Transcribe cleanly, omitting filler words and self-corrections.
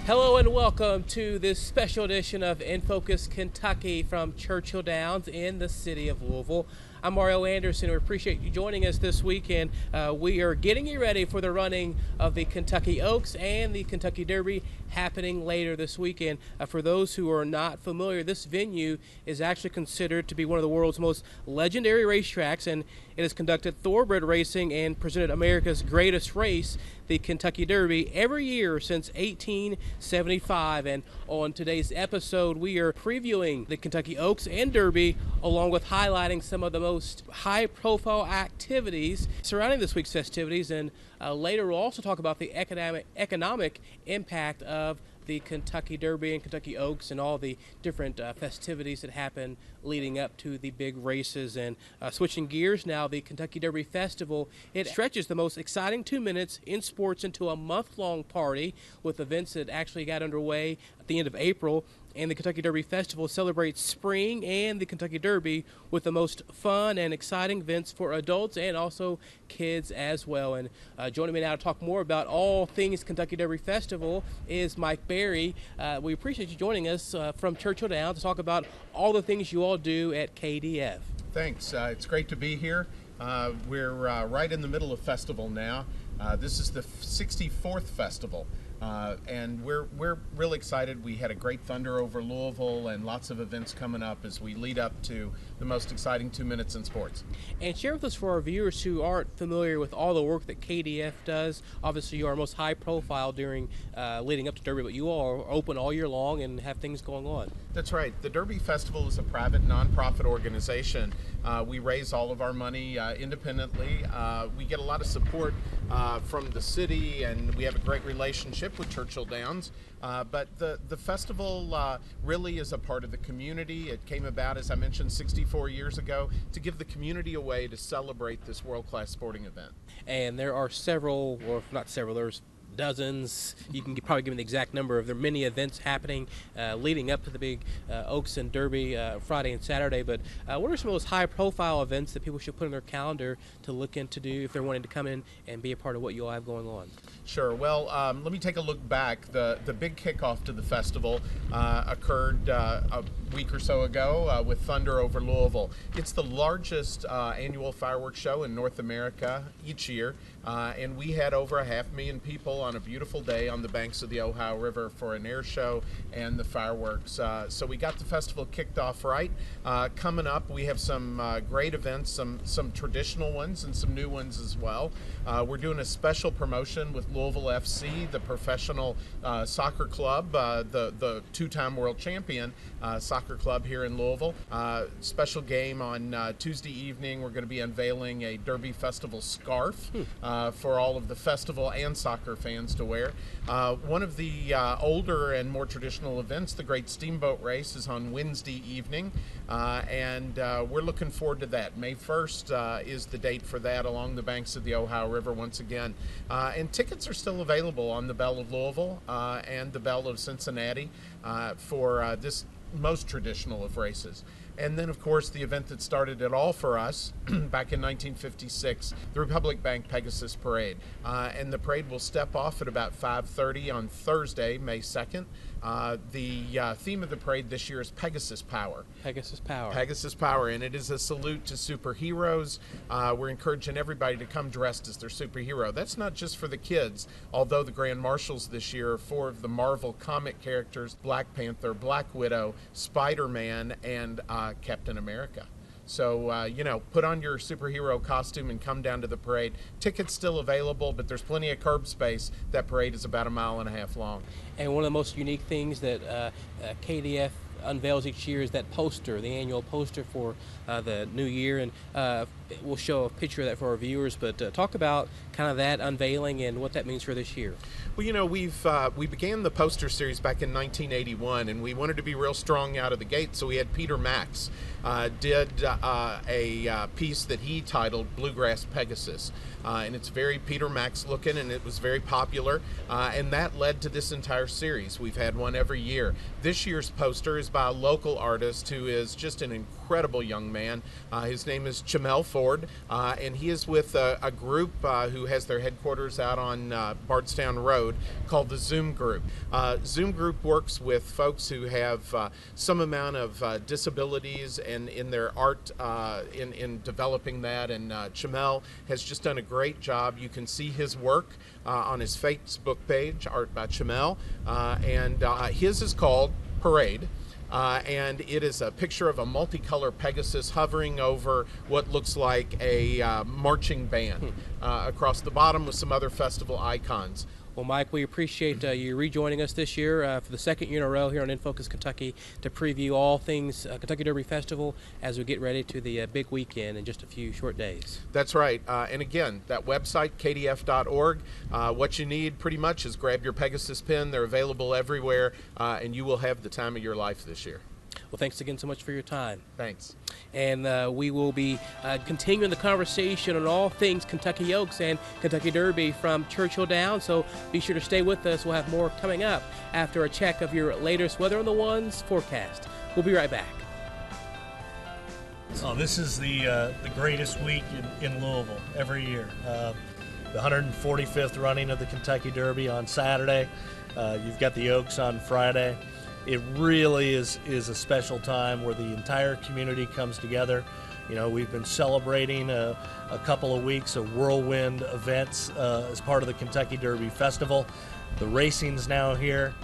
Hello and welcome to this special edition of In Focus Kentucky from Churchill Downs in the city of Louisville. I'm Mario Anderson. We appreciate you joining us this weekend. We are getting you ready for the running of the Kentucky Oaks and the Kentucky Derby happening later this weekend. For those who are not familiar, this venue is actually considered to be one of the world's most legendary racetracks, and it has conducted thoroughbred racing and presented America's greatest race, the Kentucky Derby, every year since 1875. And on today's episode, we are previewing the Kentucky Oaks and Derby, along with highlighting some of the most high-profile activities surrounding this week's festivities. And later, we'll also talk about the economic impact of the Kentucky Derby and Kentucky Oaks and all the different festivities that happen leading up to the big races. And switching gears now, the Kentucky Derby Festival, it stretches the most exciting 2 minutes in sports into a month-long party with events that actually got underway at the end of April. And the Kentucky Derby Festival celebrates spring and the Kentucky Derby with the most fun and exciting events for adults and also kids as well. And joining me now to talk more about all things Kentucky Derby Festival is Mike Berry. We appreciate you joining us from Churchill Downs to talk about all the things you all do at KDF. Thanks. It's great to be here. We're right in the middle of festival now. This is the 64th festival. And we're really excited. We had a great Thunder over Louisville and lots of events coming up as we lead up to the most exciting 2 minutes in sports. And share with us, for our viewers who aren't familiar with all the work that KDF does. Obviously, you are most high profile during leading up to Derby, but you all are open all year long and have things going on. That's right. The Derby Festival is a private nonprofit organization. We raise all of our money independently. We get a lot of support from the city, and we have a great relationship with Churchill Downs. But the festival really is a part of the community. It came about, as I mentioned, 64 years ago to give the community a way to celebrate this world-class sporting event. And there are several, or not several, there's dozens. You can probably give me the exact number of there are many events happening leading up to the big Oaks and Derby Friday and Saturday. But what are some of those high-profile events that people should put on their calendar to look into do if they're wanting to come in and be a part of what you all have going on? Sure. Well, let me take a look back. The big kickoff to the festival occurred a week or so ago with Thunder over Louisville. It's the largest annual fireworks show in North America each year, and we had over 500,000 people on a beautiful day on the banks of the Ohio River for an air show and the fireworks. So we got the festival kicked off right. Coming up, we have some great events, some traditional ones and some new ones as well. We're doing a special promotion with Louisville FC, the professional soccer club, the two-time world champion soccer club here in Louisville. Special game on Tuesday evening. We're going to be unveiling a Derby Festival scarf for all of the festival and soccer fans to wear. One of the older and more traditional events, the Great Steamboat Race, is on Wednesday evening, and we're looking forward to that. May 1st is the date for that along the banks of the Ohio River once again. And tickets are still available on the Belle of Louisville and the Belle of Cincinnati for this most traditional of races. And then, of course, the event that started it all for us back in 1956, the Republic Bank Pegasus Parade. And the parade will step off at about 5:30 on Thursday, May 2nd. The theme of the parade this year is Pegasus Power. Pegasus Power. Pegasus Power, and it is a salute to superheroes. We're encouraging everybody to come dressed as their superhero. That's not just for the kids, although the Grand Marshals this year are 4 of the Marvel comic characters: Black Panther, Black Widow, Spider-Man, and Captain America. So, put on your superhero costume and come down to the parade. Tickets still available, but there's plenty of curb space. That parade is about 1.5 miles long. And one of the most unique things that KDF unveils each year is that poster, the annual poster for the new year, and we'll show a picture of that for our viewers, but talk about kind of that unveiling and what that means for this year. Well, we began the poster series back in 1981, and we wanted to be real strong out of the gate, so we had Peter Max did a piece that he titled Bluegrass Pegasus. And it's very Peter Max looking, and it was very popular, and that led to this entire series. We've had one every year. This year's poster is by a local artist who is just an incredible young man. His name is Chamel Ford, and he is with a group who has their headquarters out on Bardstown Road called the Zoom Group. Zoom Group works with folks who have some amount of disabilities and in their art in developing that, and Chamel has just done a great job. You can see his work on his Facebook page, Art by Chamel, and his is called Parade. And it is a picture of a multicolor Pegasus hovering over what looks like a marching band across the bottom with some other festival icons. Well, Mike, we appreciate you rejoining us this year for the second year in a row here on In Focus Kentucky to preview all things Kentucky Derby Festival as we get ready to the big weekend in just a few short days. That's right. And again, that website, kdf.org, what you need pretty much is grab your Pegasus pen. They're available everywhere, and you will have the time of your life this year. Well, thanks again so much for your time. Thanks. And we will be continuing the conversation on all things Kentucky Oaks and Kentucky Derby from Churchill Downs, so be sure to stay with us. We'll have more coming up after a check of your latest Weather on the Ones forecast. We'll be right back. Oh, this is the greatest week in Louisville every year. The 145th running of the Kentucky Derby on Saturday. You've got the Oaks on Friday. It really is a special time where the entire community comes together. You know, we've been celebrating a couple of weeks of whirlwind events as part of the Kentucky Derby Festival. The racing's now here.